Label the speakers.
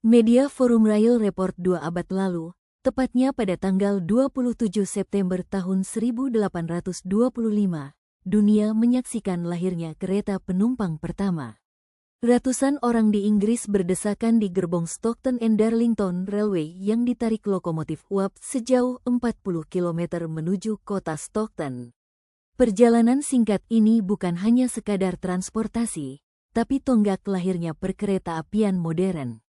Speaker 1: Media Forum Rail Report 2 abad lalu, tepatnya pada tanggal 27 September tahun 1825, dunia menyaksikan lahirnya kereta penumpang pertama. Ratusan orang di Inggris berdesakan di gerbong Stockton and Darlington Railway yang ditarik lokomotif uap sejauh 40 km menuju kota Stockton. Perjalanan singkat ini bukan hanya sekadar transportasi, tapi tonggak lahirnya perkereta apian modern.